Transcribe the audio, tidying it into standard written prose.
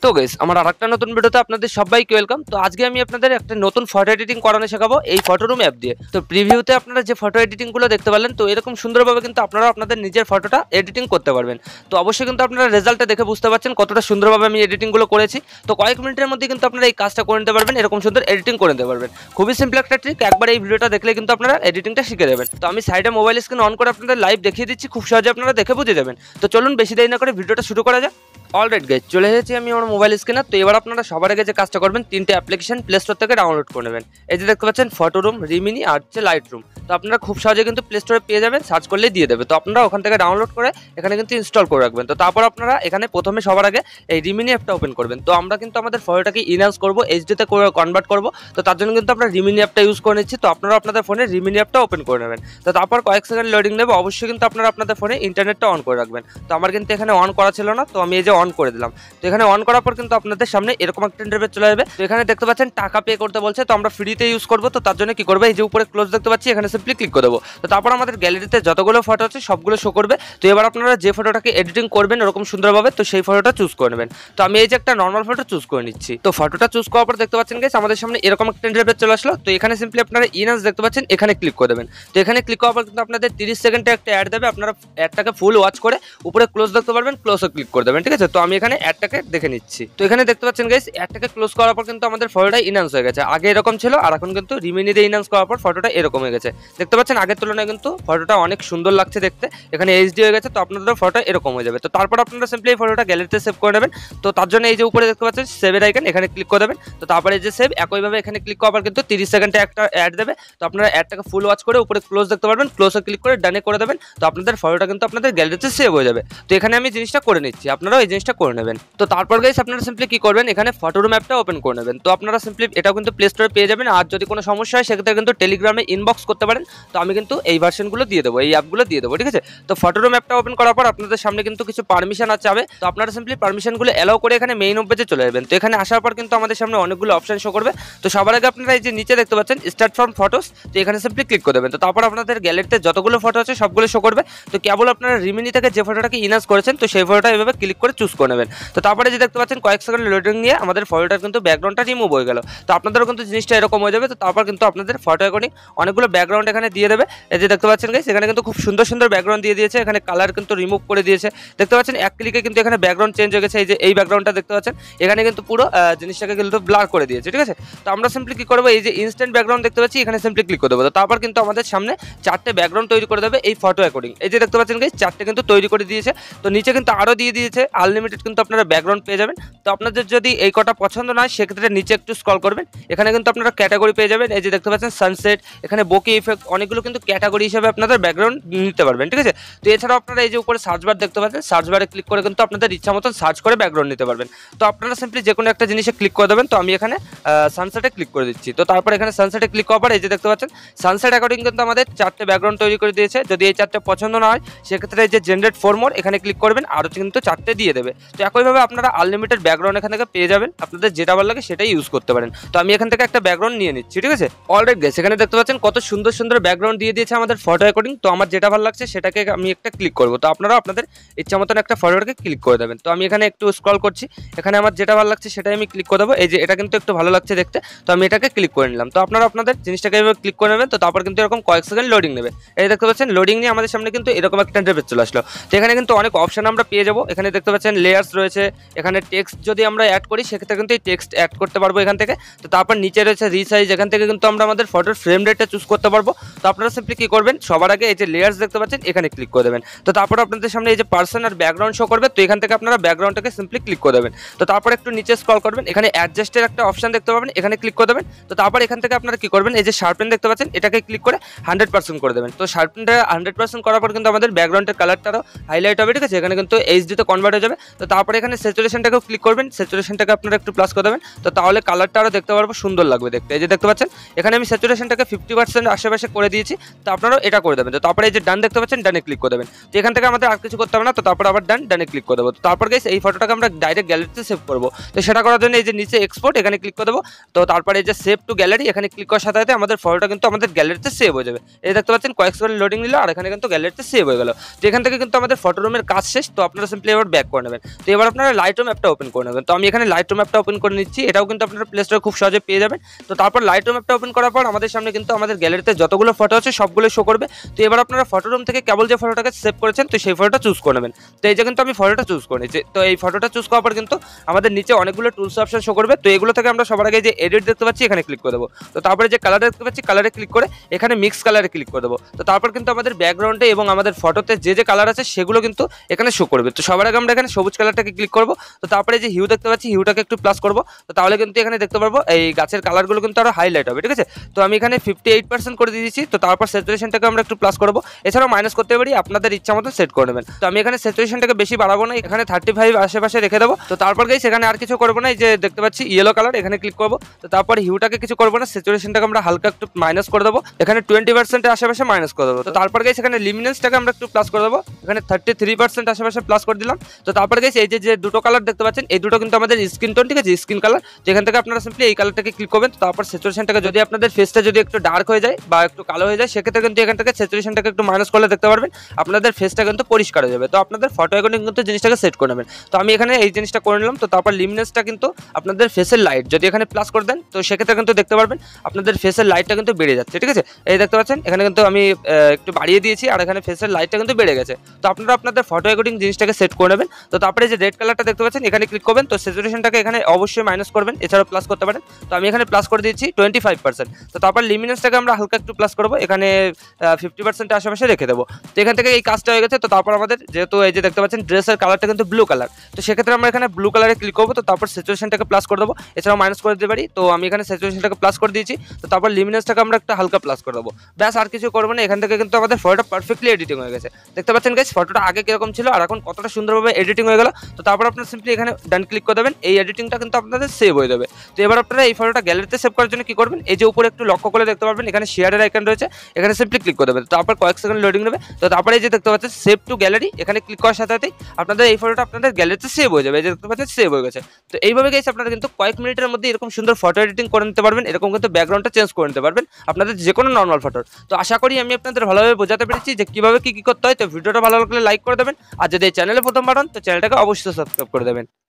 তো গাইস আমার আরেকটা নতুন ভিডিওতে আপনাদের সবাইকে ওয়েলকাম। তো আজকে আমি আপনাদের একটা নতুন ফটো এডিটিং করানো শেখাবো এই ফটোরুম অ্যাপ দিয়ে। তো প্রিভিউতে আপনারা যে ফটো এডিটিং গুলো দেখতে পারলেন, তো এরকম সুন্দরভাবে কিন্তু আপনারা আপনাদের নিজের ফটোটা এডিটিং করতে পারবেন। তো অবশ্যই কিন্তু আপনারা রেজাল্টটা দেখে বুঝতে পারছেন কতটা সুন্দরভাবে আমি এডিটিং গুলো করেছি। তো কয়েক মিনিটের মধ্যে কিন্তু আপনারা এই কাজটা করে নিতে পারবেন, এরকম সুন্দর এডিটিং করে নিতে পারবেন। খুবই সিম্পল একটা ট্রিক, একবার এই ভিডিওটা দেখলে কিন্তু আপনারা এডিটিংটা শিখে যাবেন। তো আমি সাইডে মোবাইল স্ক্রিন অন করে আপনাদের লাইভ দেখিয়ে দিচ্ছি, খুব সহজে আপনারা দেখে বুঝে যাবেন। তো চলুন বেশি দেরি না করে ভিডিওটা শুরু করা যাক। অলরাইট গাইস, চলে এসেছি আমি আমার মোবাইল স্ক্রিনে। তো এবার আপনারা সবার আগে যে কাজটা করবেন, তিনটে অ্যাপ্লিকেশন প্লে স্টোর থেকে ডাউনলোড করে নেবেন। এই যে দেখতে পাচ্ছেন ফটোরুম, রিমিনি আর হচ্ছে লাইটরুম। তো আপনারা খুব সহজে কিন্তু প্লে স্টোরে পেয়ে যাবেন, সার্চ করলেই দিয়ে দেবে। তো আপনারা ওখান থেকে ডাউনলোড করে এখানে কিন্তু ইনস্টল করে রাখবেন। তো তারপর আপনারা এখানে প্রথমে সবার আগে এই রিমিনি অ্যাপটা ওপেন করবেন। তো আমরা কিন্তু আমাদের ফটোটাকে ইনহ্যান্স করবো, এইচডিতে কনভার্ট করবো। তো তার জন্য কিন্তু আমরা রিমিনি অ্যাপটা ইউজ করে নিচ্ছি। তো আপনারা আপনাদের ফোনে রিমিনি অ্যাপটা ওপেন করে নেবেন। তো তারপর কয়েক সেকেন্ড লোডিং নেবে। অবশ্যই কিন্তু আপনারা আপনাদের ফোনে ইন্টারনেটটা অন করে রাখবেন। তো আমার কিন্তু এখানে অন করা ছিল না, তো আমি এই যে অন করে দিলাম। তো এখানে অন করার পর কিন্তু আপনাদের সামনে এরকম একটা ইন্টারফেস চলে যাবে। তো এখানে দেখতে পাচ্ছেন টাকা পে করতে বলছে, তো আমরা ফ্রিতে ইউজ করবো। তো তার জন্য কি করবে, এই যে উপরে ক্লোজ দেখতে পাচ্ছি, এখানে সিম্পলি ক্লিক করে দেবো। তো তারপর আমাদের গ্যালারিতে যতগুলো ফটো আছে সবগুলো শো করবে। তো এবার আপনারা যে ফটোটাকে এডিটিং করবেন এরকম সুন্দরভাবে, তো সেই ফটোটা চুজ করে নেবেন। তো আমি এই যে একটা নর্মাল ফটো চুজ করে নিচ্ছি। তো ফটোটা চুজ করার পর দেখতে পাচ্ছেন গাইস, আমাদের সামনে এরকম একটা ইন্টারফেস চলে আসলো। তো এখানে সিম্পলি আপনারা ইনহ্যান্স দেখতে পাচ্ছেন, এখানে ক্লিক করে দেবেন। তো এখানে ক্লিক করার পর কিন্তু আপনাদের 30 সেকেন্ডে একটা অ্যাড দেবে। আপনারা অ্যাডটাকে ফুল ওয়াচ করে উপরে ক্লোজ দেখতে পারবেন, ক্লোজে ক্লিক করে দেবেন। ঠিক আছে, তো আমি এখানে অ্যাডটাকে দেখে নিচ্ছি। তো এখানে দেখতে পাচ্ছেন গাইস, অ্যাডটাকে ক্লোজ করার পর কিন্তু আমাদের ফটোটা ইনহ্যান্স হয়ে গেছে। আগে এরকম ছিল, আর এখন কিন্তু রিমিনি দিয়ে ইনহ্যান্স করার পর ফটোটা এরকম হয়ে গেছে। দেখতে পাচ্ছেন আগের তুলনায় কিন্তু ফটোটা অনেক সুন্দর লাগছে দেখতে। এখানে এইচডি হয়ে গেছে, তো আপনাদের ফটো এরকম হয়ে যাবে। তো তারপর আপনারা সিম্পলি এই ফটোটা গ্যালারিতে সেভ করে নেবেন। তো তার জন্য এই যে উপরে দেখতে পাচ্ছেন সেভের আইকন, এখানে ক্লিক করে দেবেন। তো তারপরে এই যে সেভ, একইভাবে এখানে ক্লিক করার পর কিন্তু 30 সেকেন্ডে একটা অ্যাড দেবে। তো আপনারা অ্যাডটাকে ফুল ওয়াচ করে উপরে ক্লোজ দেখতে পারবেন, ক্লোজে ক্লিক করে ডানে করে দেবেন। তো আপনাদের ফটোটা কিন্তু আপনাদের গ্যালারিতে সেভ হয়ে যাবে। তো এখানে আমি জিনিসটা করে নিচ্ছি, আপনারাও এই জিনিসটা করে নেবেন। তো তারপর গাইস আপনারা সিম্পলি কি করবেন, এখানে ফটোরুম অ্যাপটা ওপেন করে নেবেন। তো আপনারা সিম্পলি এটাও কিন্তু প্লে স্টোরে পেয়ে যাবেন। আর যদি কোনো সমস্যা হয় সেক্ষেত্রে কিন্তু টেলিগ্রামে ইনবক্স করতে পারেন। তো আমি কিন্তু এই ভার্সনগুলো দিয়ে দেবো, এই অ্যাপগুলো দিয়ে দেবো। ঠিক আছে, তো ফটোরুম অ্যাপটা ওপেন করার পর আপনাদের সামনে কিন্তু কিছু পারমিশন চাবে। তো আপনারা সিম্পলি পারমিশনগুলো অ্যালাউ করে এখানে মেইন পেজে চলে যাবেন। তো এখানে আসার পর কিন্তু আমাদের সামনে অনেকগুলো অপশন শো করবে। তো সবার আগে আপনারা এই যে নিচে দেখতে পাচ্ছেন স্টার্ট ফ্রম ফটোস, তো এখানে সিম্পলি ক্লিক করে দেবেন। তো তারপর আপনাদের গ্যালারিতে যতগুলো ফটো আছে সবগুলো শো করবে। তো কেবল আপনারা রিমিনি থেকে যে ফটোটাকে ইনহ্যান্স করেছেন, তো সেই ফটোটা এভাবে ক্লিক করে চুজ করে নেবেন। তো তারপরে যে দেখতে পাচ্ছেন কয়েক সেকেন্ড লোডিং নিয়ে আমাদের ফটোটার কিন্তু ব্যাকগ্রাউন্ডটা রিমুভ হয়ে গেল। তো আপনাদেরও কিন্তু জিনিসটা এরকম হয়ে যাবে। তো তারপর কিন্তু আপনাদের ফটো অ্যাকর্ডিং অনেকগুলো ব্যাকগ্রাউন্ড এখানে দিয়ে দেবে। এই যে দেখতে পাচ্ছেন গাইস, এখানে কিন্তু খুব সুন্দর সুন্দর ব্যাকগ্রাউন্ড দিয়ে দিয়েছে। এখানে কালার কিন্তু রিমুভ করে দিয়েছে। দেখতে পাচ্ছেন এক ক্লিকে কিন্তু এখানে ব্যাকগ্রাউন্ড চেঞ্জ হয়ে গেছে। এই যে এই ব্যাকগ্রাউন্ডটা দেখতে পাচ্ছেন, এখানে কিন্তু পুরো জিনিসটাকে কিন্তু ব্লার করে দিয়েছে। ঠিক আছে, তো আমরা সিম্পলি কি করবো, এই যে ইনস্ট্যান্ট ব্যাকগ্রাউন্ড দেখতে পাচ্ছি, এখানে সিম্পলি ক্লিক করে দেবো। তো তারপর কিন্তু আমাদের সামনে চারটে ব্যাকগ্রাউন্ড তৈরি করে দেবে এই ফটো অ্যাকর্ডিং। এই যে দেখতে পাচ্ছেন গাইস, চারটে কিন্তু তৈরি করে দিয়েছে। তো নিচে কিন্তু আরও দিয়ে দিয়েছে আনলিমিটেড কিন্তু আপনারা ব্যাকগ্রাউন্ড পেয়ে যাবেন। তো আপনাদের যদি এই কটা পছন্দ না হয় সেক্ষেত্রে নিচে একটু স্ক্রল করবেন, এখানে কিন্তু আপনারা ক্যাটাগরি পেয়ে যাবেন। এই যে দেখতে পাচ্ছেন সানসেট, এখানে বোকে ইফেক্ট, অনেকগুলো কিন্তু ক্যাটাগরি হিসেবে আপনাদের ব্যাকগ্রাউন্ড নিতে পারবেন। ঠিক আছে, তো এছাড়াও আপনারা এই যে উপরে সার্চ বার দেখতে পাচ্ছেন, সার্চ বারে ক্লিক করে কিন্তু আপনাদের ইচ্ছা মতন সার্চ করে ব্যাকগ্রাউন্ড নিতে পারবেন। তো আপনারা সিম্পলি যে কোনো একটা জিনিসে ক্লিক করে দেবেন। তো আমি এখানে সানসেটে ক্লিক করে দিচ্ছি। তো তারপর এখানে সানসেটে ক্লিক করার পর এই যে দেখতে পাচ্ছেন সানসেট অ্যাকর্ডিং কিন্তু আমাদের চারটে ব্যাকগ্রাউন্ড তৈরি করে দিয়েছে। যদি এই চারটে পছন্দ না হয় সেক্ষেত্রে এই যে জেনারেট ফর মোর এখানে ক্লিক করবেন, আরও কিন্তু চারটে দিয়ে দেবে। তো একইভাবে আপনারা আনলিমিটেড ব্যাকগ্রাউন্ড এখান থেকে পেয়ে যাবেন, আপনাদের যেটা ভালো লাগে সেটাই ইউজ করতে পারেন। তো আমি এখান থেকে একটা ব্যাকগ্রাউন্ড নিয়ে নিচ্ছি। ঠিক আছে, অলরাইট গাইস, এখানে দেখতে পাচ্ছেন কত সুন্দর সুন্দর ব্যাকগ্রাউন্ড দিয়ে দিয়েছে আমাদের ফটো অ্যাকর্ডিং। তো আমার যেটা ভালো লাগছে সেটাকে আমি একটা ক্লিক করবো। তো আপনারা আপনাদের ইচ্ছা মতন একটা ফটোটাকে ক্লিক করে দেবেন। তো আমি এখানে একটু স্ক্রল করছি, এখানে আমার যেটা ভালো লাগছে সেটাই আমি ক্লিক করে দেবো। এই যে এটা কিন্তু একটু ভালো লাগছে দেখতে, তো আমি এটাকে ক্লিক করে নিলাম। তো আপনারা আপনাদের জিনিসটাকে এভাবে ক্লিক করে নেবেন। তো তারপর কিন্তু এরকম কয়েক সেকেন্ড লোডিং নেবে। এই দেখতে পাচ্ছেন লোডিং নিয়ে আমাদের সামনে কিন্তু এরকম একটা ইন্টারফেস চলে আসলো। তো এখানে কিন্তু অনেক অপশন আমরা পেয়ে যাবো। এখানে দেখতে পাচ্ছেন লেয়ার্স রয়েছে, এখানে টেক্সট যদি আমরা অ্যাড করি সেক্ষেত্রে কিন্তু এই টেক্সট অ্যাড করতে পারবো এখান থেকে। তো তারপর নিচে রয়েছে রিসাইজ, এখান থেকে কিন্তু আমরা আমাদের ফটোর ফ্রেম রেটটা চুজ করতে পারবো। তো আপনারা সিম্পলি কি করবেন, সবার আগে এই যে লেয়ার্স দেখতে পাচ্ছেন এখানে ক্লিক করে দেবেন। তো তারপর আপনাদের সামনে এই যে পার্সন আর ব্যাকগ্রাউন্ড শো করবে। তো এখান থেকে আপনারা ব্যাকগ্রাউন্ডটাকে সিম্পলি ক্লিক করে দেবেন। তো তারপর একটু নিচে স্ক্রল করবেন, এখানে অ্যাডজাস্টের একটা অপশন দেখতে পাবেন, এখানে ক্লিক করে দেবেন। তো তারপর এখান থেকে আপনারা কি করবেন, এই যে শার্পেন দেখতে পাচ্ছেন এটাকে ক্লিক করে 100% করে দেবেন। তো শার্পেনটা 100% করার পর কিন্তু আমাদের ব্যাকগ্রাউন্ডের কালারটারও হাইলাইট হবে। ঠিক আছে, এখানে কিন্তু এইচডিতে কনভার্ট হয়ে যাবে। তো তারপরে এখানে স্যাচুরেশনটাকেও ক্লিক করবেন, স্যাচুরেশনটাকে আপনারা একটু প্লাস করে দেবেন। তো তাহলে কালারটা আরও দেখতে পারবো সুন্দর লাগবে দেখতে। এই যে দেখতে পাচ্ছেন এখানে আমি স্যাচুরেশনটাকে 50% আশেপাশে করে দিয়েছি। তো আপনারাও এটা করে দেবেন। তো তারপরে এই যে ডান দেখতে পাচ্ছেন, ডানে ক্লিক করে দেবেন। তো এখান থেকে আমাদের আর কিছু করতে হবে না। তো তারপর আবার ডানে ক্লিক করে দেবো। তো তারপর গাইস এই ফটোটাকে আমরা ডাইরেক্ট গ্যালারিতে সেভ করবো। তো সেটা করার জন্য এই যে নিচে এক্সপোর্ট এখানে ক্লিক করে দেবো। তো তারপরে এই যে সেভ টু গ্যালারি এখানে ক্লিক করার সাথে সাথে আমাদের ফটোটা কিন্তু আমাদের গ্যালারিতে সেভ হয়ে যাবে। এই দেখতে পাচ্ছেন কয়েক সেকেন্ড লোডিং নিল আর এখানে কিন্তু গ্যালারিতে সেভ হয়ে গেল। তো এখান থেকে কিন্তু আমাদের ফটো রুমের কাজ শেষ। তো আপনারা সিম্পলি এবার ব্যাক করে নেবেন। তো এবার আপনারা লাইটরুম অ্যাপটা ওপেন করে নেবেন। তো আমি এখানে লাইটরুম অ্যাপটা ওপেন করে নিচ্ছি। এটাও কিন্তু আপনারা প্লে স্টোরে খুব সহজে পেয়ে যাবেন। তো তারপর লাইটরুম অ্যাপটা ওপেন করার পর আমাদের সামনে কিন্তু আমাদের গ্যালারিতে যতগুলো ফটো আছে সবগুলো শো করবে। তো এবার আপনারা ফটো রুম থেকে কেবল যে ফটোটাকে সেভ করেছেন তো সেই ফটোটা চুজ করে নেবেন। তো এই যে কিন্তু আমি ফটোটা চুজ করে নিচ্ছি। তো এই ফটোটা চুজ করার পর কিন্তু আমাদের নিচে অনেকগুলো টুলস অপশন শো করবে। তো এগুলো থেকে আমরা সবার আগে যে এডিট দেখতে পাচ্ছি এখানে ক্লিক করে দেবো। তো তারপরে যে কালার দেখতে পাচ্ছি কালারে ক্লিক করে এখানে মিক্স কালারে ক্লিক করে দেবো। তো তারপর কিন্তু আমাদের ব্যাকগ্রাউন্ডে এবং আমাদের ফটোতে যে কালার আছে সেগুলো কিন্তু এখানে শো করবে। তো সবার আগে আমরা এখানে সবুজ কালারটাকে ক্লিক করবো। তো তারপরে যে হিউ দেখতে পাচ্ছি হিউটাকে একটু প্লাস করবো। তো তাহলে কিন্তু এখানে দেখতে পারবো এই গাছের কালারগুলো কিন্তু আরো হাইলাইট হবে, ঠিক আছে। তো আমি এখানে 58% করে দিয়েছি। তো তারপর স্যাচুরেশনটাকে আমরা একটু প্লাস করবো। এছাড়াও মাইনাস করতে পারি, আপনাদের ইচ্ছা মতো সেট করে নেবেন। তো আমি এখানে স্যাচুরেশনটাকে বেশি বাড়াবো না, এখানে 35 আশেপাশে রেখে দেবো। তো তারপর গাইস এখানে আর কিছু করবো না, এই যে দেখতে পাচ্ছি ইয়েলো কালার এখানে ক্লিক করবো। তো তারপর হিউটাকে কিছু করবো না, স্যাচুরেশনটাকে আমরা হালকা একটু মাইনাস করে দেবো। এখানে 20% আশেপাশে মাইনাস করে দেবো। তো তারপর গাইস এখানে লিমিনেন্সটাকে আমরা একটু প্লাস করে দেবো। এখানে 33% আশেপাশে প্লাস করে দিলাম। তো তারপর গাইস এই যে দুটো কালার দেখতে পাচ্ছেন এই দুটো কিন্তু আমাদের স্কিন টোন, ঠিক আছে, স্কিন কালার। যেখান থেকে আপনারা সিম্পলি এই কালারটাকে ক্লিক করবেন। তো তারপর স্যাচুরেশনটাকে যদি আপনাদের ফেসটা যদি একটু ডার্ক হয়ে যায় বা একটু কালো হয়ে যায় সেক্ষেত্রে কিন্তু এখান থেকে স্যাচুরেশনটাকে একটু মাইনাস করলে দেখতে পারবেন আপনাদের ফেসটা কিন্তু পরিষ্কার হয়ে যাবে। তো আপনাদের ফটো অ্যাকর্ডিং কিন্তু জিনিসটাকে সেট করে নেবেন। তো আমি এখানে এই জিনিসটা করে নিলাম। তো তারপর লিমিনেন্সটা কিন্তু আপনাদের ফেসের লাইট যদি এখানে প্লাস করে দেন তো সেক্ষেত্রে কিন্তু দেখতে পারবেন আপনাদের ফেসের লাইটটা কিন্তু বেড়ে যাচ্ছে, ঠিক আছে। এই দেখতে পাচ্ছেন এখানে কিন্তু আমি একটু বাড়িয়ে দিয়েছি আর এখানে ফেসের লাইটটা কিন্তু বেড়ে গেছে। তো আপনারা আপনাদের ফটো অ্যাকর্ডিং জিনিসটাকে সেট করে নেবেন। তো তারপরে যে রেড কালারটা দেখতে পাচ্ছেন এখানে ক্লিক করবেন। তো স্যাচুরেশনটাকে এখানে অবশ্যই মাইনাস করবেন, এছাড়াও প্লাস করতে পারেন। তো আমি এখানে প্লাস করে দিয়েছি 25%। তো তারপর লিমিনেন্সটাকে আমরা হালকা একটু প্লাস করবো, এখানে 50% আশেপাশে রেখে দেবো। তো এখান থেকে এই কাজটা হয়ে গেছে। তো তারপর আমাদের যেহেতু এই যে দেখতে পাচ্ছেন ড্রেসের কালারটা কিন্তু ব্লু কালার, তো সেক্ষেত্রে আমরা এখানে ব্লু কালারে ক্লিক করবো। তো তারপর স্যাচুরেশনটাকে প্লাস করে দেবো, এছাড়াও মাইনাস করে দিতে পারি। তো আমি এখানে স্যাচুরেশনটাকে প্লাস করে দিয়েছি। তো তারপর লিমিনেন্সটাকে আমরা একটা হালকা প্লাস করে দেবো, ব্যাস আর কিছু করবো না। এখান থেকে কিন্তু আমাদের ফটোটা পারফেক্টলি এডিটিং হয়ে গেছে। দেখতে পাচ্ছেন গাইস ফটোটা আগে কিরকম ছিল আর এখন কতটা সুন্দরভাবে এডিটিং হয়ে গেল। তো তারপর আপনারা সিম্পলি এখানে ডান ক্লিক করে দেবেন, এই এডিটিংটা কিন্তু আপনাদের সেভ হয়ে যাবে। তো এবার আপনারা এই ফটোটা গ্যালারিতে সেভ করার জন্য কি করবেন, এই যে উপরে একটু লক্ষ্য করে দেখতে পারবেন এখানে শেয়ারের আইকন রয়েছে, এখানে সিম্পলি ক্লিক করে দেবেন। তারপর কয়েক সেকেন্ড লোডিং নেবে। তো তারপরে এই যে দেখতে পাচ্ছেন সেভ টু গ্যালারি এখানে ক্লিক করার সাথে সাথেই আপনাদের এই ফটোটা আপনাদের গ্যালারিতে সেভ হয়ে যাবে। এই যে দেখতে পাচ্ছেন সেভ হয়ে গেছে। তো এইভাবে গাইস আপনারা কিন্তু কয়েক মিনিটের মধ্যে এরকম সুন্দর ফটো এডিটিং করে নিতে পারবেন। এরকম কিন্তু ব্যাকগ্রাউন্ডটা চেঞ্জ করে নিতে পারবেন আপনাদের যে কোনো নর্মাল ফটোর। তো আশা করি আমি আপনাদের ভালোভাবে বোঝাতে পেরেছি যে কিভাবে কি করতে হয়। তো ভিডিওটা ভালো লাগলে লাইক করে দেবেন, আর যদি এই চ্যানেলে প্রথমবার হন তো চ্যানেলটাকে অবশ্যই সাবস্ক্রাইব করে দেবেন।